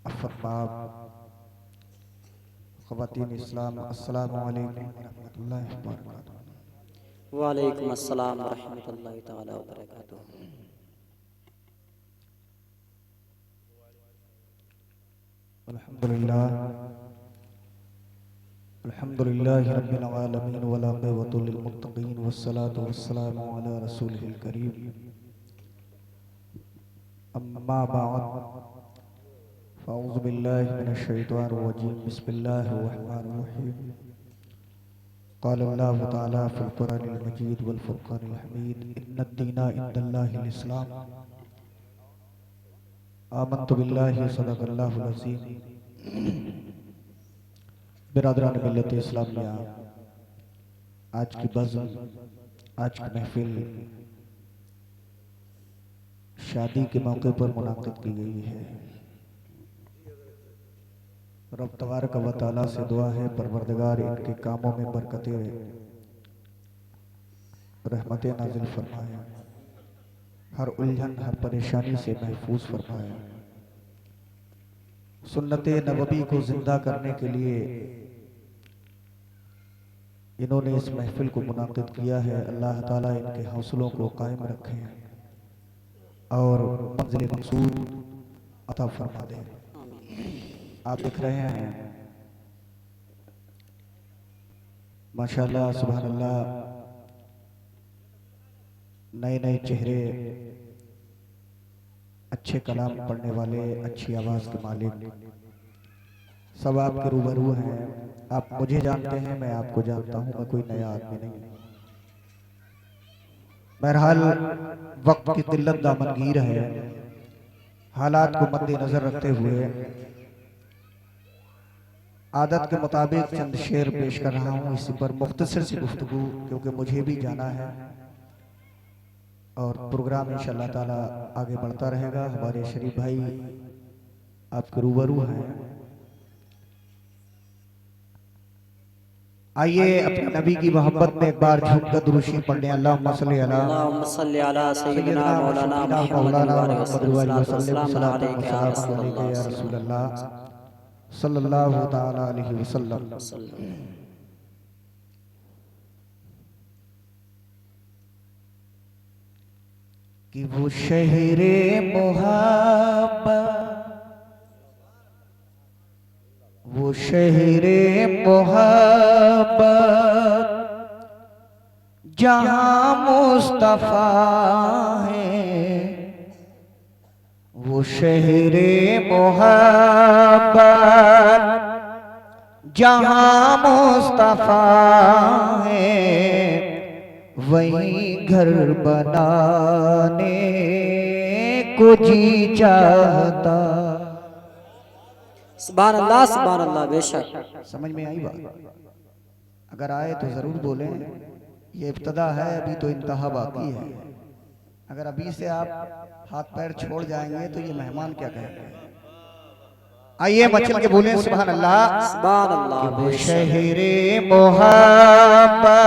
अफ़रबाब ख़वातीन इस्लाम अस्सलामु अलैकुम वरहमतुल्लाहि वबरकातुहू। वालेकुम अस्सलाम वरहमतुल्लाहि ताला वबरकातुहू। अल्हम्दुलिल्लाह अल्हम्दुलिल्लाहि रब्बिल आलमीन वल आक़िबतु लिल मुत्तक़ीन वस्सलातु वस्सलामु अला रसूलिहिल करीम अम्मा बअद फ़अऊज़ु बिल्लाहि मिनश शैतानिर रजीम बिस्मिल्लाहिर रहमानिर रहीम क़ाल अल्लाहु तआला फ़िल क़ुरआनिल मजीद वल फ़ुरक़ानिल हमीद इन्नद दीना इंदल्लाहिल इस्लाम आमन्तु बिल्लाहि सदक़ल्लाहुल अज़ीम। बिरादरान मिल्लत इस्लामिया, आज की बज़्म, आज की महफिल शादी के मौके पर मुनाक़िद की गई है। रब तबारक व तआला से दुआ है परवरदिगार इनके कामों में बरकतें रहमतें नाज़िल फरमाए, हर उलझन हर परेशानी से महफूज फरमाए। सुन्नते नबवी को जिंदा करने के लिए इन्होंने इस महफिल को मुनाक़िद किया है। अल्लाह ताला इनके हौसलों को कायम रखे और मंज़िल मक़सूद अता फरमा दे। आप देख रहे हैं माशाअल्लाह सुभानअल्लाह, नए नए चेहरे, अच्छे कलाम पढ़ने वाले, अच्छी आवाज़ के मालिक सब आपके रूबरू हैं। आप मुझे जानते हैं, मैं आपको जानता हूँ, मैं कोई नया आदमी नहीं। बहरहाल वक्त की किल्लत दामनगीर है। हालात को मद्देनजर रखते हुए आदत के मुताबिक चंद शेर पेश कर रहा हूँ। इसी पर मुख्तसर सी गुफ्तगू, क्योंकि मुझे भी जाना है और प्रोग्राम इंशाअल्लाह ताला आगे बढ़ता रहेगा। हमारे शरीफ भाई आपके रूबरू हैं। आइए अपने नबी की मोहब्बत में एक बार झूम कर दुरूशी पढ़ लें। अल्लाहुम्मा सल्ली अला अल्लाहुम्मा सल्ली अला सय्यिदिना सय्यिदिना व मौलाना शफीना व मुहम्मदिन मौलाना व व आलिहि मुहम्मद वसल्लम व आलिहि सल्लल्लाहु वसल्लम सलातन व अलैका या सलामन अलैका या रसूलल्लाह रसूलल्लाह सल्लल्लाहु ताला अलैहि वसल्लम। सल्लल्लाहु। कि वो शहरे मोहब्बत, वो शहरे मोहब्बत जहाँ मुस्तफा है, वो शहरे मोहब्बत जहाँ मुस्तफा है, वहीं घर बनाने को जी चाहता। सुभान अल्लाह बेशक। समझ में आई बात? अगर आए तो जरूर बोलें। ये इब्तदा है, अभी तो इंतहा बाकी है। अगर अभी से आप हाथ पैर छोड़ जाएंगे तो ये मेहमान क्या कहेंगे? आइए मचल के बोलें सुभान अल्लाह। सुभान अल्लाह कि वो बेशक। शहरे मोहब्बत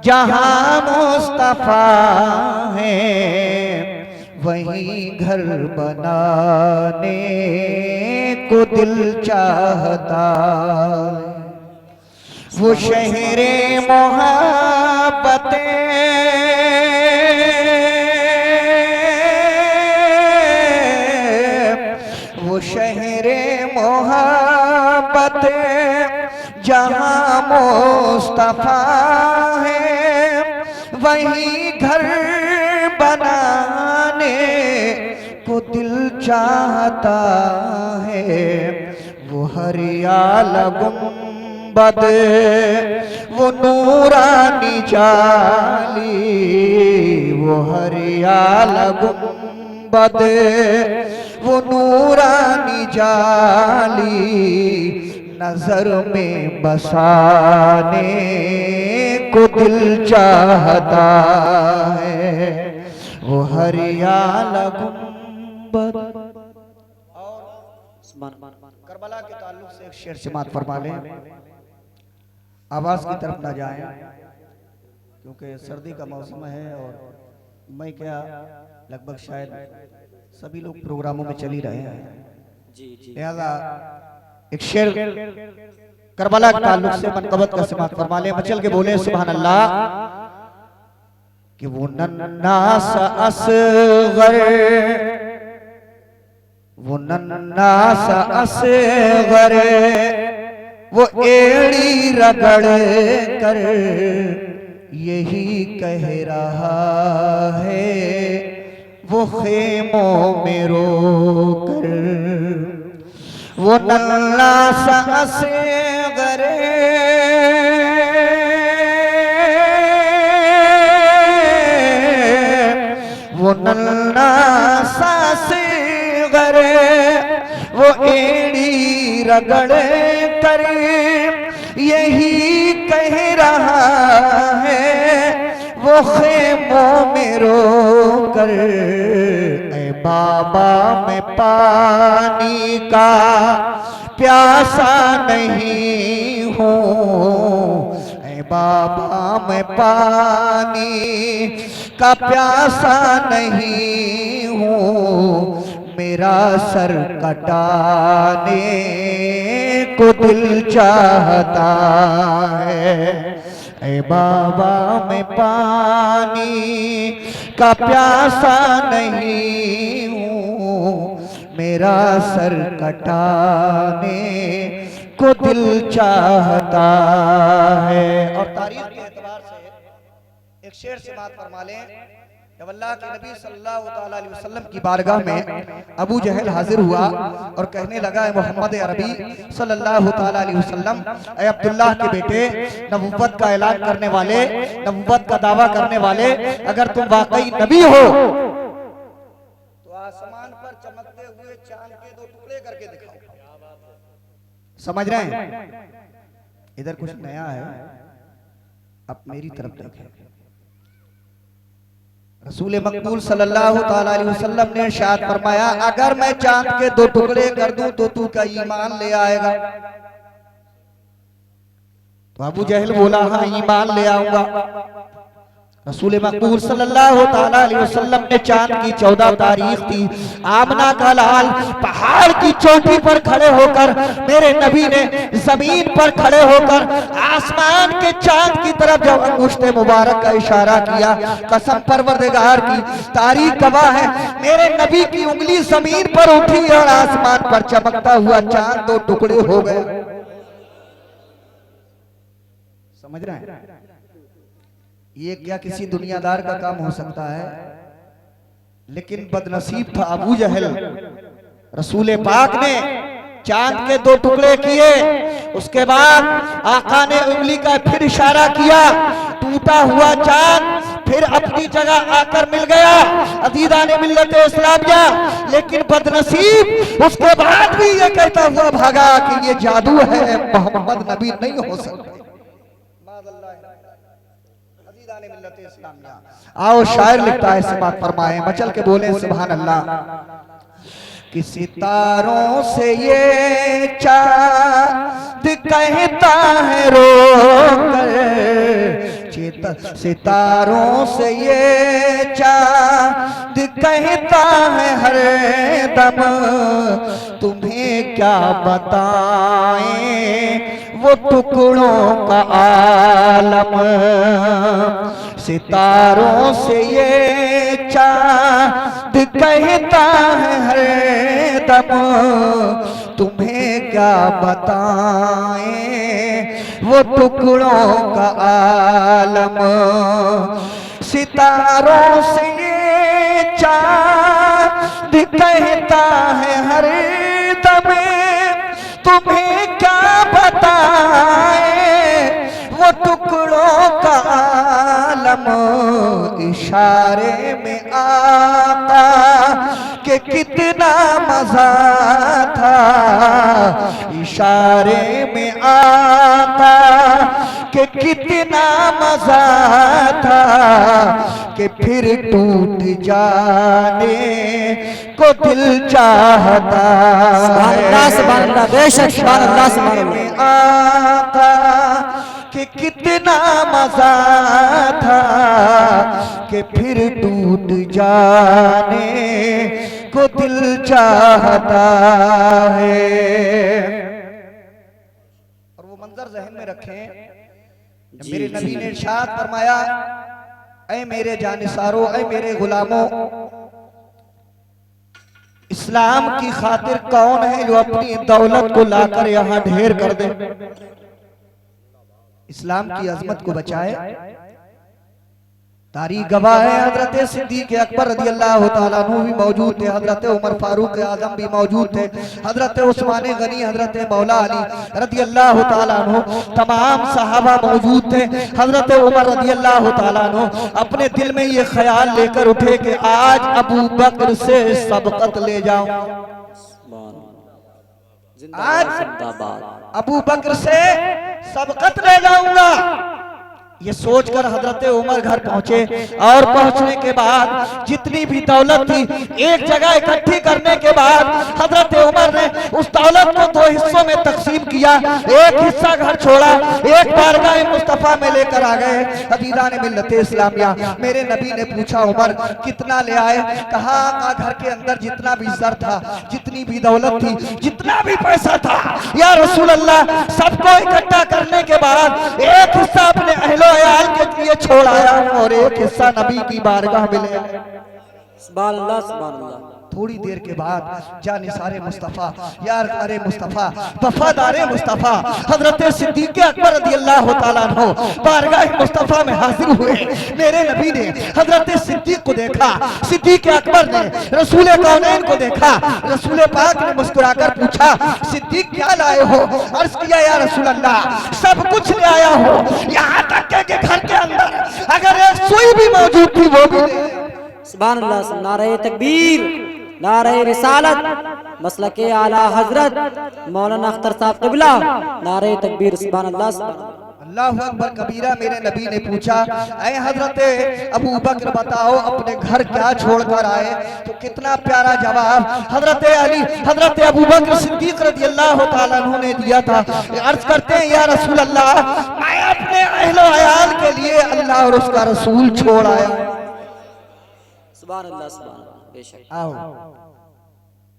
जहाँ मुस्तफा है, वहीं घर बनाने को दिल चाहता। वो शहरे मोहब्बतें वो शहरे मोहब्बतें जहाँ मुस्तफा है, वहीं घर बनाने को दिल चाहता है। वो हरियाल गुंबद, वो नूरानी जाली, वो हरियाल गुंबद, वो नूरानी जाली नजर में बसाने को दिल चाहता है। वो हरियाल गुंबद। करबला के ताल्लुक से एक शेर समात फरमा लें, आवाज की तरफ ना जाएं, क्योंकि सर्दी का मौसम है और मैं क्या लगभग शायद सभी लोग प्रोग्रामों में चल ही रहे हैं। जी जी लिहाजा एक शेर करबला के ताल्लुक से मनकबत का समात फरमा ले, मचल के बोले सुभान अल्लाह कि वो नन्ना सा असगर, वो नन्ना सा असगर, वो एड़ी रगड़ कर यही कह रहा है, वो खेमों में रो कर, वो नन्ना सा असगर, वो नन्ना सा असगर, वो एड़ी रगड़ कर यही कह रहा है, वो खेमों में रो कर, ऐ बाबा मैं पानी का प्यासा नहीं हूँ, ऐ बाबा मैं पानी का प्यासा नहीं हूँ, मेरा सर कटाने को दिल चाहता है, ऐ बाबा मैं पानी का प्यासा नहीं हूँ, मेरा सर कटाने को दिल चाहता है। और तारीख के एतबार से एक शेर से बात फरमा लें, जब अल्लाह के नबी सल्लल्लाहु ताला अलैहि वसल्लम की बारगाह में अबू जहल हाजिर हुआ और कहने लगा, मोहम्मद अरबी सल्लल्लाहु ताला अलैहि वसल्लम, ऐ अब्दुल्लाह के बेटे, नबुव्वत का ऐलान करने वाले, नबुव्वत का दावा करने वाले, अगर तुम वाकई नबी हो तो आसमान पर चमकते हुए चांद के दो टुकड़े करके दिखाओ। समझ रहे हैं? इधर कुछ नया है, अब मेरी तरफ देखें। रसूल मकबूल सल्लल्लाहु ताला अलैहि वसल्लम ने इरशाद फरमाया, अगर मैं चांद के दो टुकड़े कर दूं तो तू का ईमान ले आएगा? तो अबू जहल बोला, हाँ ईमान ले आऊंगा। रसूल मकबूल सल्लल्लाहु ताला अलैहि वसल्लम ने चांद की 14 तारीख थी, आमना का लाल पहाड़ की चोटी पर खड़े होकर मेरे नबी ने जमीन पर खड़े होकर आसमान के चांद की तरफ जब अंगुश्ते मुबारक का इशारा किया, कसम परवरदिगार की, तारीख गवाह है, मेरे नबी की उंगली जमीन पर उठी और आसमान पर चमकता हुआ चांद दो टुकड़े हो गए। समझ रहे हैं? ये क्या किसी दुनियादार का काम हो सकता है? लेकिन बदनसीब था अबू जहल। रसूल पाक ने चांद के दो टुकड़े किए, उसके बाद आका ने उंगली का फिर इशारा किया, टूटा हुआ चांद फिर अपनी जगह आकर मिल गया अदीदा ने मिल्लत इस्लामिया। लेकिन बदनसीब उसके बाद भी ये कहता हुआ भागा कि ये जादू है, मोहम्मद नबी नहीं हो सकते। आओ शायर लिखता है, इसे बात फरमाए, मचल के बोले सुभान अल्लाह कि सितारों से ये चाँद कहता है रोकर, सितारों से ये चाँद कहता है हर दम, तुम्हें क्या बताएं वो टुकड़ों का आलम, सितारों से ये चाँद कहता है हर दम, तुम्हें क्या बताएं वो टुकड़ों का आलम, सितारों से ये चाँद कहता है हर दम, तुम्हें क्या बताएं वो टुकड़ों का आलम, इशारे में आका के कितना मजा था, इशारे में आका के कितना मजा था, कि फिर टूट जाने को दिल चाहता है, बेशक सुभान अल्लाह आका कि कितना मजा था, कि फिर टूट जाने को दिल चाहता है। और वो मंजर जहन में रखें, मेरे नबी ने इरशाद फरमाया, ऐ मेरे जानिसारों, ऐ मेरे गुलामों, इस्लाम की खातिर कौन है जो अपनी दौलत को लाकर यहां ढेर कर दे, इस्लाम की अजमत को बचाए। तारीख गवाह है, हजरत सिद्दीक अकबर रज़ी अल्लाह तआला अन्हु भी मौजूद थे, हजरत उमर फारूक आजम भी मौजूद थे, हजरत उस्मान गनी, हजरत मौला अली रज़ी अल्लाह तआला अन्हु, तमाम सहाबा मौजूद थे। हजरत उमर रज़ी अल्लाह तआला अन्हु अपने दिल में ये ख्याल लेकर उठे कि आज अबू बकर से सबकत ले जाऊं, आज अबू बकर से सबकत ले जाऊंगा। ये सोचकर हजरत उमर घर पहुंचे और पहुंचने के बाद जितनी भी दौलत थी एक जगह इकट्ठी करने के बाद हजरत उमर ने उस दौलत को दो हिस्सों में तकसीम किया। एक हिस्सा घर छोड़ा, एक बारगाह मुस्तफा में लेकर आ गए। अजीज़ान मिल्लत इस्लामिया, मेरे नबी ने पूछा उमर कितना ले आए? कहा घर के अंदर जितना भी सर था, जितनी भी दौलत थी, जितना भी पैसा था, या रसूल अल्लाह, सबको इकट्ठा करने के बाद एक हिस्सा अपने अहलो अयाल के लिए छोड़ आया और एक हिस्सा नबी की बारगाह में ले आया। सुभान अल्लाह, सुभान अल्लाह। थोड़ी देर के बाद जानिसारे मुस्तफा, यार अरे मुस्तफा, वफादारे मुस्तफा, हजरत सिद्दीक अकबर रज़ी अल्लाह तआला अन्हु बारगाह मुस्तफा में हाजिर हुए। मेरे नबी ने हजरत सिद्दीक को देखा, सिद्दीक अकबर ने रसूल कौनैन को देखा। रसूल पाक ने मुस्कुराकर पूछा, सिद्दीक क्या लाए हो? अर्ज किया, या रसूल अल्लाह, सब कुछ ले आया हो, यहाँ तक कि घर के अंदर अगर एक सुई भी मौजूद थी वो भी। सुभान अल्लाह। नारे तकबीर, नारे रिसालत, मसलके आला हजरत मौलाना अख्तर साहब क़िबला, नारे तकबीर, सुभान अल्लाह, सुभान अल्लाह। अल्लाहु अकबर कबीरा। मेरे नबी ने पूछा, ऐ हजरत अबू बकर बताओ अपने घर क्या छोड़कर आए? तो कितना प्यारा जवाब हजरत अली, हजरत अबू बकर सिद्दीक रज़ी अल्लाह तआला अन्हु ने दिया था। अर्ज करते हैं, या रसूल अल्लाह, मैं अपने अहलो अयाल के लिए अल्लाह और उसका रसूल छोड़ आया। सुभान अल्लाह, सुभान अल्लाह। बेशक आओ,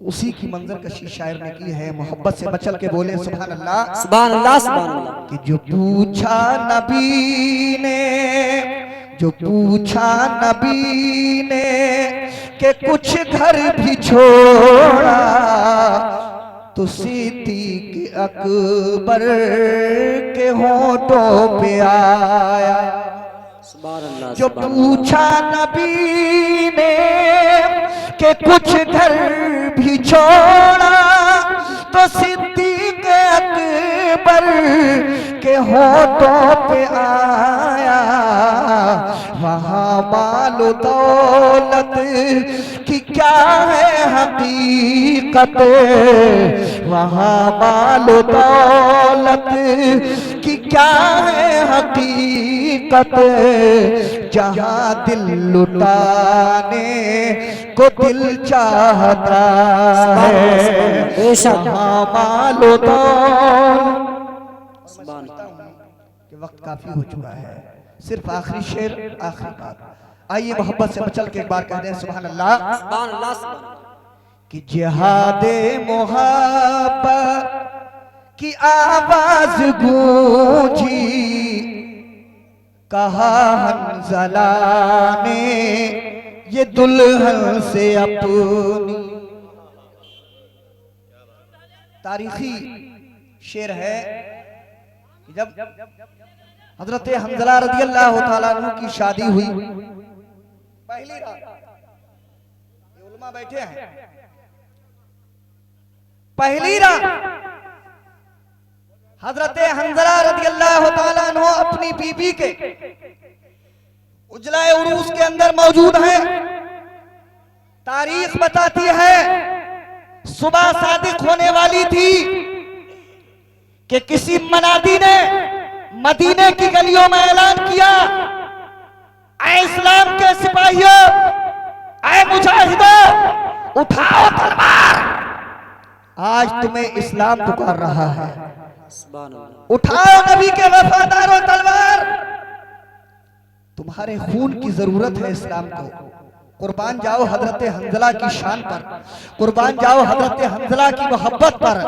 उसी की मंजर कशी शायर ने की है, मोहब्बत से मचल के बोले सुभान अल्लाह, सुभान अल्लाह, सुभान अल्लाह। कि जो पूछा नबी ने, जो पूछा नबी ने कि कुछ घर भी छोड़ा, तो सिद्दीक अकबर के होठों पे आया। जो पूछा नबी ने कि कुछ घर भी छोड़ा, तो सिद्दीक अकबर के होठों पे आया। वहाँ मालो दौलत की क्या है हकीकत, वहाँ मालो दौलत की क्या है हकीकत, जहाँ दिल लुटाने को दिल चाहता है, वहाँ मालो दौलत। वक्त काफी हो चुका है, सिर्फ आखिरी शेर, आखिरी बात। आइए मोहब्बत से मचल के एक बार कह दें सुभान अल्लाह, सुभान अल्लाह, कि जिहादे मोहब्बत की आवाज गूंजी, कहा हंज़ला ने ये दुल्हन से अपनी। तारीखी शेर है कि जब हजरत हंज़ला रज़ी अल्लाह तआला अन्हु की शादी हुई, पहली रात, ये उलमा बैठे हैं, पहली रात हजरत हंज़ला रज़ी अल्लाह तआला अन्हु अपनी बीबी के उजलाए उरूस के अंदर मौजूद हैं। तारीख बताती है सुबह सादिक होने वाली थी कि किसी मनादी ने मदीने की गलियों में ऐलान किया, ऐ इस्लाम के सिपाहियों, ऐ मुजाहिदों, उठाओ तलवार, आज तुम्हें इस्लाम पुकार रहा है। उठाओ नबी के वफादारों तलवार, तुम्हारे खून की जरूरत है इस्लाम को। कुर्बान जाओ हजरत हंजला की शान पर, कुर्बान जाओ हजरत हंजला की मोहब्बत पर।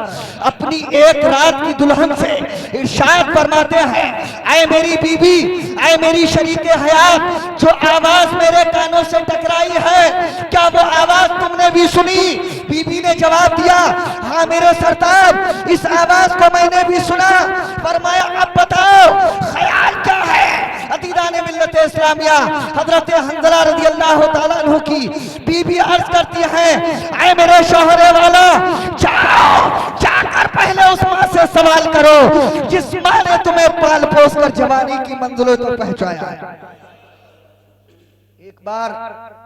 अपनी एक रात की दुल्हन से इरशाद फरमाते हैं, ऐ मेरी बीबी, ऐ मेरी शरीके हयात, जो आवाज मेरे कानों से टकराई है, क्या वो आवाज तुमने भी सुनी? बीबी ने जवाब दिया, हाँ मेरे सरताज, इस आवाज को मैंने भी सुना। फरमाया, अब बताओ ख्याल क्या है? अदीदान मिल्लत इस्लामिया हजरत हंजला रज़ी अल्लाह तआला अन्हु की बीबी अर्ज करती हैं, ऐ मेरे शौहरे वाला, जाओ जाकर पहले उस माँ से सवाल करो जिस माँ ने तुम्हें पाल पोस कर जवानी की मंजिलों तक पहुंचाया है। एक बार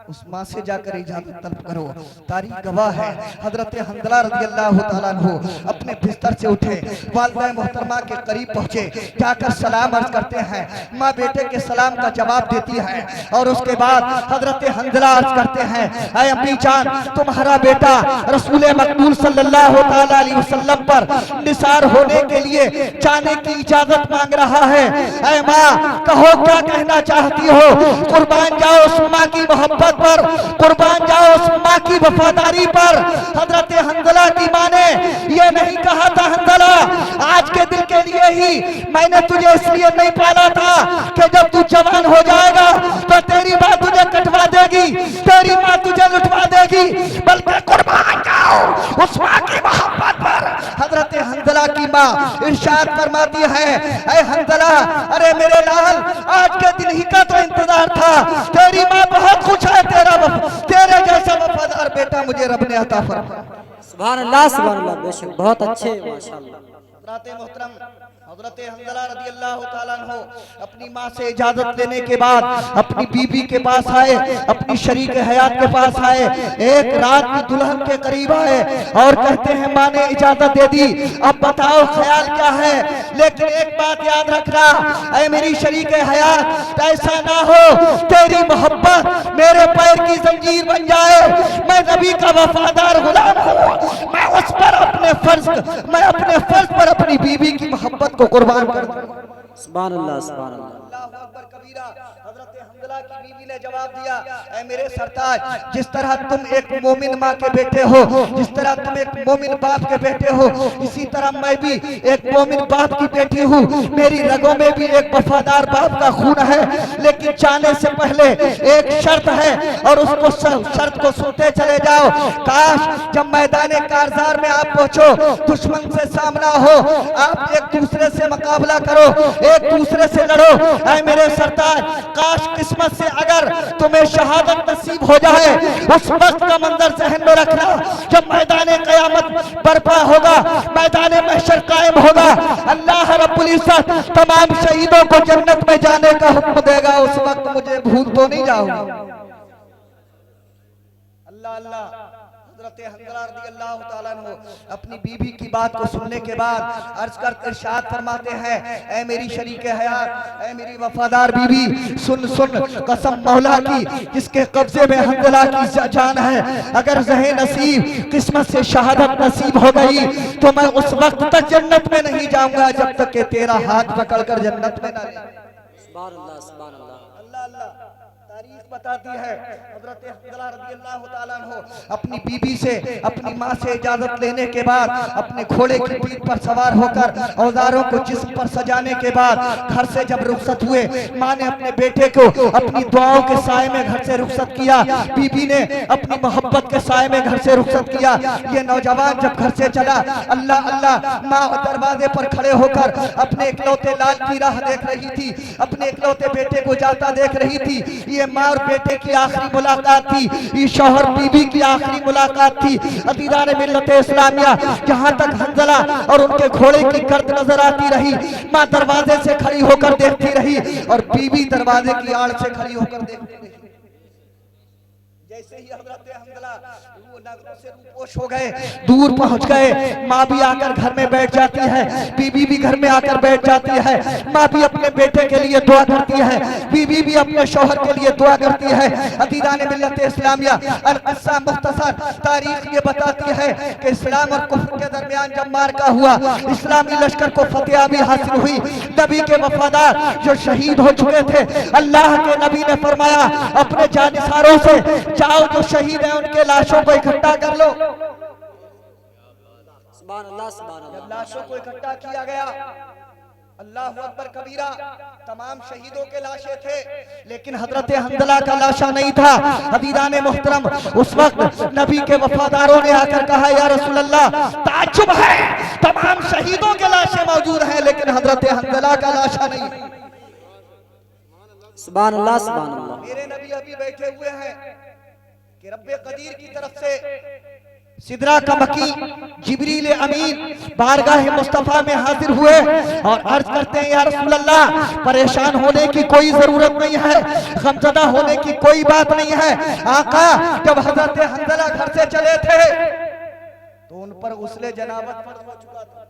उस माँ से जाकर इजाजत तलब करो। तारीख गवाह है, हजरत हंजला रज़ी अल्लाह तआला अन्हु अपने बिस्तर से उठे, वालिदा मोहतरमा के करीब पहुंचे, जाकर सलाम अर्ज करते हैं। माँ बेटे के सलाम का जवाब देती है और उसके बाद हजरत हंजला अर्ज करते हैं, ऐ अम्मी जान, तुम्हारा बेटा रसूल मकबूल सल्लल्लाहु तआला अलैहि वसल्लम पर निसार होने के लिए जाने की इजाजत मांग रहा है। ऐ माँ, कहो क्या कहना चाहती हो? कुर्बान जाओ उस माँ की मोहब्बत पर, कुर्बान जाओ उस माँ की वफादारी पर। हजरत हंजला की माँ ने ये नहीं कहा था, हंजला आज के दिन के लिए ही मैंने तुझे इसलिए नहीं पाला था कि जब तू जवान हो जाएगा तो तेरी माँ तुझे कटवा देगी, तेरी माँ तुझे लुटवा देगी, बल्कि कुर्बान जाओ उस माँ की मोहब्बत पर। हजरत हंजला की माँ इरशाद फरमाती है, ऐ हंजला, अरे मेरे लाल, आज के दिन ही का तो इंतजार था, तेरी माँ बहुत खुश है, तेरे जैसा वफादार बेटा मुझे रब ने अता फरमाया। सुभान अल्लाह, सुभान अल्लाह, बेशक बहुत अच्छे, माशाअल्लाह। मोहतरम हजरत हंजला रज़ी अल्लाह तआला अन्हु अपनी माँ से इजाजत लेने के बाद अपनी बीबी के पास आए, अपनी शरीक हयात के पास आए, एक रात की दुल्हन के करीब आए और कहते हैं, माँ ने इजाजत दे दी, अब बताओ ख्याल क्या है? लेकिन एक बात याद रखना, ऐ मेरी शरीक हयात, ऐसा ना हो तेरी मोहब्बत मेरे पैर की जंजीर बन जाए। मैं नबी का वफादार गुलाम हूँ, मैं उस पर अपने फर्ज पर अपनी बीबी की मोहब्बत को कुर्बान कर दूं। सुभान अल्लाह, सुभान अल्लाह। अल्लाहु अकबर कबीरा। हजरत हंजला की बीवी ने जवाब दिया, ऐ मेरे सरताज, जिस तरह तुम एक मोमिन माँ के बेटे हो, जिस तरह तुम एक मोमिन बाप के बेटे हो, इसी तरह मैं भी एक मोमिन बाप की बेटी हूँ। मेरी रगों में भी एक वफादार बाप का खून है, लेकिन जाने से पहले एक शर्त है और उसको शर्त को सुनते चले जाओ। काश जब मैदान कारजार में आप पहुंचो, दुश्मन से सामना हो, आप एक दूसरे से मुकाबला करो, एक दूसरे से लड़ो। ऐ मेरे सरताज, काश किस्मत से अगर तुम्हें शहादत नसीब हो जाए, उस वक्त का मंजर जहन में रखना जब मैदान क़यामत बर्पा होगा, मैदान महशर कायम होगा, अल्लाह रब्बुल इज्जत तमाम शहीदों को जन्नत में जाने का हुक्म देगा। उस वक्त मुझे भूल तो नहीं जाओगे। अल्लाह अल्लाह। हजरत हंजला रज़ी अल्लाह तआला अन्हु अपनी बीबी की बात को सुनने के बाद अर्ज कर इरशाद फरमाते हैं, ऐ मेरी शरीक हयात, ऐ मेरी वफादार बीबी, सुन सुन कसम मौला की जिसके कब्जे में हंजला की जान है, अगर ज़हे नसीब किस्मत से शहादत नसीब हो गई तो मैं उस वक्त तक जन्नत में नहीं जाऊंगा जब तक कि तेरा हाथ पकड़कर जन्नत में ना ले। सुभान अल्लाह, सुभान अल्लाह। अल्लाह अल्लाह। तारीख बताती है, हजरत हंजला रज़ी अल्लाह तआला अन्हु अपनी बीबी से, अपनी माँ से इजाजत लेने के बाद अपने घोड़े की पीठ पर सवार होकर औजारों को जिस्म पर सजाने के बाद घर से जब रुखसत हुए, माँ ने अपने बेटे को अपनी दुआओं के साए में घर से रुखसत किया, बीबी ने अपनी मोहब्बत के साए में घर से रुखसत किया। ये नौजवान जब घर से चला, अल्लाह अल्लाह, माँ दरवाजे पर खड़े होकर अपने इकलौते लाल की राह देख रही थी, अपने इकलौते बेटे को जाता देख रही थी। ये माँ और बेटे की आखिरी मुलाकात थी, ये शौहर बीवी की आखिरी मुलाकात थी। अदीदान मिल्लत इस्लामिया, जहाँ तक हंजला और उनके घोड़े की गर्द नजर आती रही, माँ दरवाजे से खड़ी होकर देखती रही और बीवी दरवाजे की आड़ से खड़ी होकर देखती रही। जैसे ही हजरत हंज़ला वो नगरों से रूपोश हो गए, दूर पहुंच गए, माँ भी आकर घर में बैठ जाती है, बीबी भी घर में आकर बैठ जाती है। माँ भी अपने बेटे के लिए दुआ करती है, बीबी भी अपने शौहर के लिए दुआ करती है। अदीदान मिल्लत इस्लामिया अल-क़िस्सा मुख्तसर तारीख ये बताती है कि इस्लाम और कुफ्र के दरमियान जब मार्का हुआ, इस्लामी लश्कर को फतेहाबी हासिल हुई। नबी के वफादार जो शहीद हो चुके थे, अल्लाह के नबी ने फरमाया अपने जानिसारों से, जाओ जो शहीद है उनके लाशों को इकट्ठा कर लो। सुभान अल्लाह, सुभान जब अल्लाह। लाशों को इकट्ठा किया गया, अल्लाह अकबर कबीरा, तमाम शहीदों के लाशें थे, लेकिन हजरत हंज़ला का लाशा नहीं था। हदीदाने मोहतरम, उस वक्त नबी के वफादारों ने आकर कहा, या रसूल अल्लाह, ताज्जुब है, तमाम शहीदों के लाशें मौजूद हैं, लेकिन हजरत हंज़ला का लाशा नहीं। सुभान अल्लाह, सुभान अल्लाह। मेरे नबी अभी बैठे हुए हैं कि रब्बे कदीर की तरफ से सिदरा का मकी जिब्रील अमीन बारगाह मुस्तफा में हाजिर हुए और अर्ज करते हैं, या रसूल अल्लाह, परेशान होने की कोई जरूरत नहीं है, गमज़दा होने की कोई बात नहीं है। आका, जब हजरत हंज़ला घर से चले थे तो उन पर गुस्ले जनाबत फर्ज हो चुका था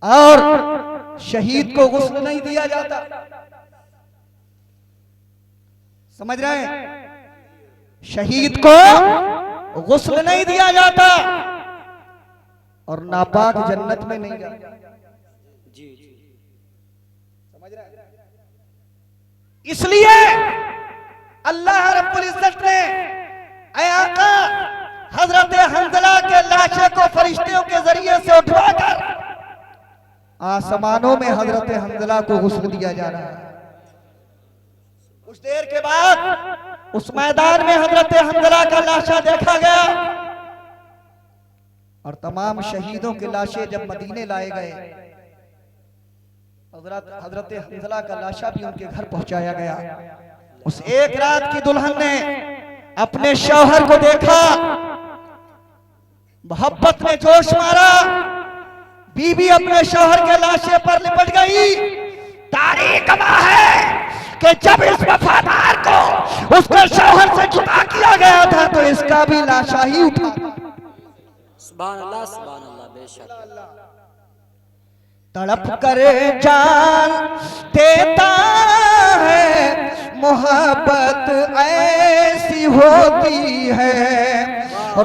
और शहीद को गुस्ल नहीं दिया जाता। समझ रहे हैं? शहीद को गुस्ल नहीं दिया जाता और नापाक जन्नत में नहीं जाता। जी जी, समझ रहे हैं? इसलिए अल्लाह रब्बुल इज्जत ने ऐ आका हजरत हंज़ला के लाशे को फरिश्तों के जरिए से उठवाकर आसमानों में हजरत हंज़ला को गुस्ल दिया जा रहा है। कुछ देर के बाद उस मैदान में हजरत हंज़ला का लाशा देखा गया और तमाम शहीदों के लाशें जब मदीने लाए गए, हजरत हंज़ला का लाशा भी उनके घर पहुंचाया गया। उस एक रात की दुल्हन ने अपने शौहर को देखा, मोहब्बत में जोश मारा, बीबी अपने शौहर के लाशे पर लिपट गई। तारीख गवाह है कि जब इस वफादार को उसके शौहर से जुदा किया गया था तो इसका भी लाशा ही उठा। सुभान अल्लाह, सुभान अल्लाह। बेशक तड़प कर जान देता है, मोहब्बत ऐसी होती है,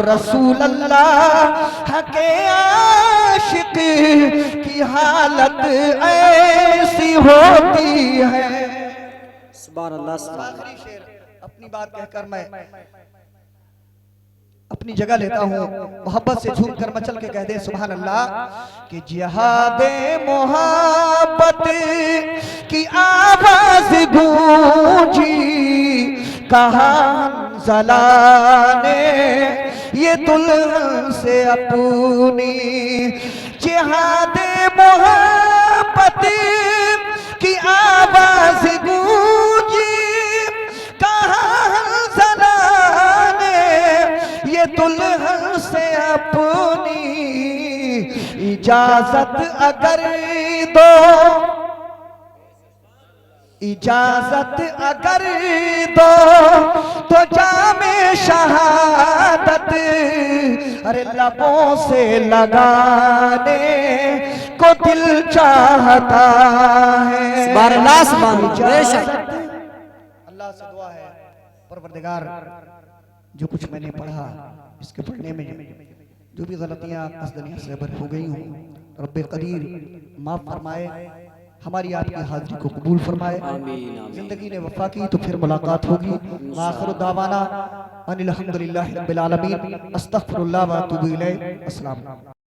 रसूल अल्लाह के आशिक की हालत ऐसी होती है। सुभान अल्लाह, सुभान अल्लाह। आखिरी शेर अपनी बात कहकर मैं अपनी जगह लेता हूँ। मोहब्बत से झूम कर मचल के कह दे सुभान अल्लाह कि जिहादे मोहब्बत की आवाज गूंजी, कहा हंज़ला ने ये दुल्हन से अपनी। जिहादे मोहब्बत की आवाज गूंजी, कहा हंज़ला ने ये दुल्हन से अपनी। इजाजत अगर दो, इजाजत अगर दो तो जामे शहादत, अरे लबों से लगाने को दिल चाहता है। सुभान अल्लाह, सुभान अल्लाह। बेशक अल्लाह से दुआ है, परवरदिगार, जो कुछ मैंने पढ़ा इसके पढ़ने में जो भी गलतियां कसदनिया से बर हो गई हूँ, रब्बे कदीर माफ फरमाए, हमारी आपकी हाजिरी को कबूल फरमाए। जिंदगी ने वफा की तो फिर मुलाकात होगी। आखिर दावाना अनिल हम्दुलिल्लाहि रब्बिल आलमीन, अस्तगफिरुल्लाह व अतूबु इलैह। अस्सलाम।